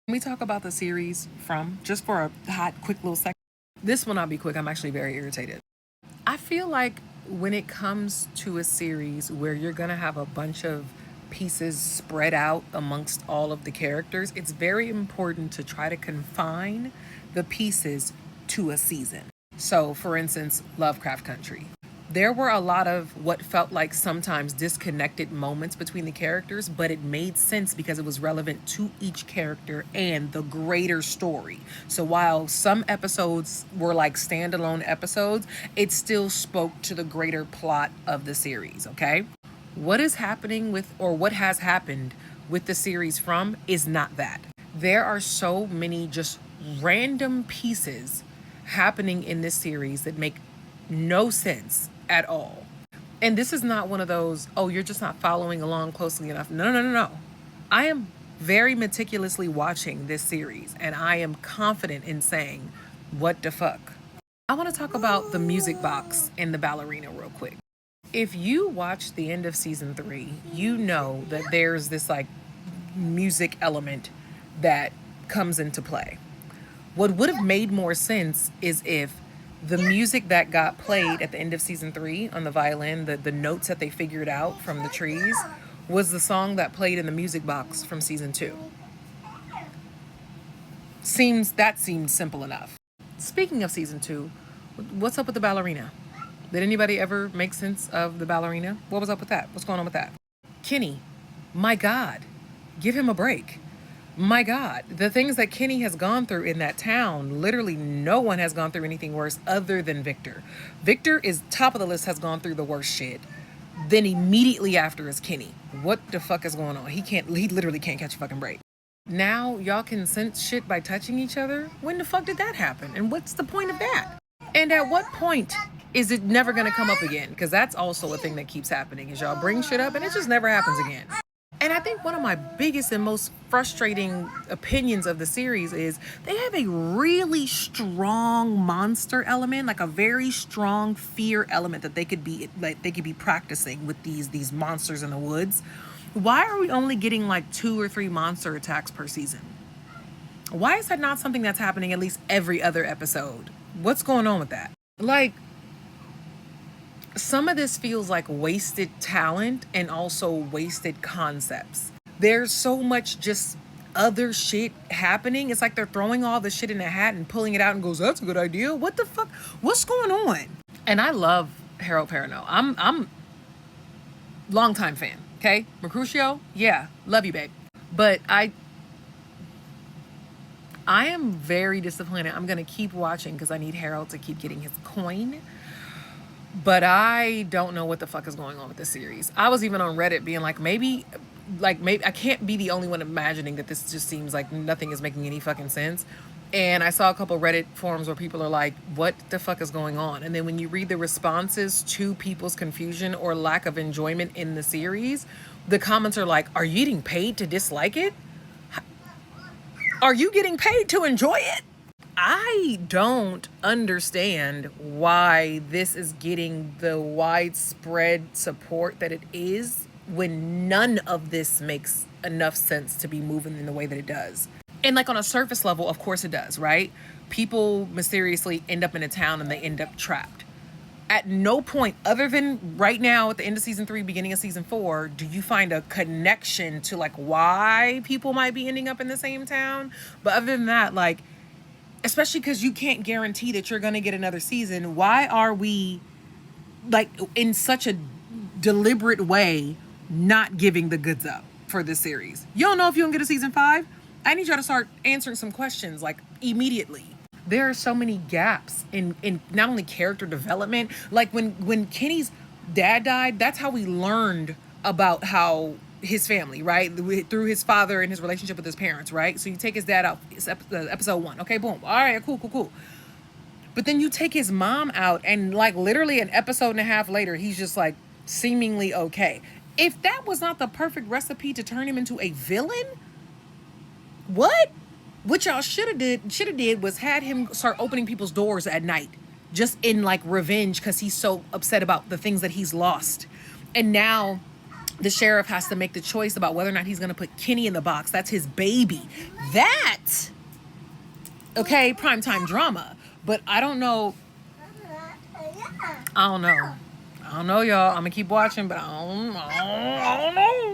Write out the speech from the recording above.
Can we talk about the series from just for a hot, quick little second? This will not be quick. I'm actually very irritated. I feel like when it comes to a series where you're going to have a bunch of pieces spread out amongst all of the characters, it's very important to try to confine the pieces to a season. So, for instance, Lovecraft Country. There were a lot of what felt like sometimes disconnected moments between the characters, but it made sense because it was relevant to each character and the greater story. So while some episodes were like standalone episodes, it still spoke to the greater plot of the series, okay? What is happening with, or what has happened with the series from, is not that. There are so many just random pieces happening in this series that make no sense at all. And this is not one of those, oh, you're just not following along closely enough. No, no, no, no. I am very meticulously watching this series, and I am confident in saying, what the fuck? I want to talk about the music box and the ballerina real quick. If you watch the end of season 3, you know that there's this like music element that comes into play. What would have made more sense is if the music that got played at the end of season 3 on the violin, the notes that they figured out from the trees, was the song that played in the music box from season 2. Seemed simple enough. Speaking of season 2, what's up with the ballerina? Did anybody ever make sense of the ballerina? What was up with that? What's going on with that? Kenny, my God, give him a break. My God, the things that Kenny has gone through in that town, literally no one has gone through anything worse other than Victor. Victor is top of the list, has gone through the worst shit. Then immediately after is Kenny. What the fuck is going on? He literally can't catch a fucking break. Now y'all can sense shit by touching each other? When the fuck did that happen? And what's the point of that? And at what point is it never gonna come up again? Because that's also a thing that keeps happening, is y'all bring shit up and it just never happens again. And I think one of my biggest and most frustrating opinions of the series is they have a really strong monster element, like a very strong fear element that they could be practicing with these monsters in the woods. Why are we only getting like 2 or 3 monster attacks per season? Why is that not something that's happening at least every other episode? What's going on with that? Like, some of this feels like wasted talent and also wasted concepts. There's so much just other shit happening. It's like they're throwing all the shit in a hat and pulling it out and goes, that's a good idea. What the fuck? What's going on? And I love Harold Perrineau. I'm longtime fan. Okay, Mercutio, yeah, love you, babe. But I am very disappointed. I'm gonna keep watching because I need Harold to keep getting his coin. But I don't know what the fuck is going on with this series. I was even on Reddit being like, maybe I can't be the only one imagining that this just seems like nothing is making any fucking sense. And I saw a couple Reddit forums where people are like, what the fuck is going on? And then when you read the responses to people's confusion or lack of enjoyment in the series, the comments are like, are you getting paid to dislike it? Are you getting paid to enjoy it? I don't understand why this is getting the widespread support that it is when none of this makes enough sense to be moving in the way that it does. And like on a surface level, of course it does, right? People mysteriously end up in a town and they end up trapped. At no point, other than right now at the end of season 3, beginning of season 4, do you find a connection to like why people might be ending up in the same town. But other than that, like, especially because you can't guarantee that you're going to get another season, why are we like in such a deliberate way not giving the goods up for this series? You don't know if you're going to get a season 5? I need y'all to start answering some questions like immediately. There are so many gaps in not only character development, like when Kenny's dad died, that's how we learned about how his family, right? Through his father and his relationship with his parents, right? So you take his dad out, it's episode 1. Okay, boom. All right, cool. But then you take his mom out and like literally an episode and a half later, he's just like seemingly okay. If that was not the perfect recipe to turn him into a villain, what y'all should have did was had him start opening people's doors at night just in like revenge because he's so upset about the things that he's lost. And now the sheriff has to make the choice about whether or not he's going to put Kenny in the box. That's his baby. That, okay, primetime drama. But I don't know. I don't know. I don't know, y'all. I'm going to keep watching, but I don't know.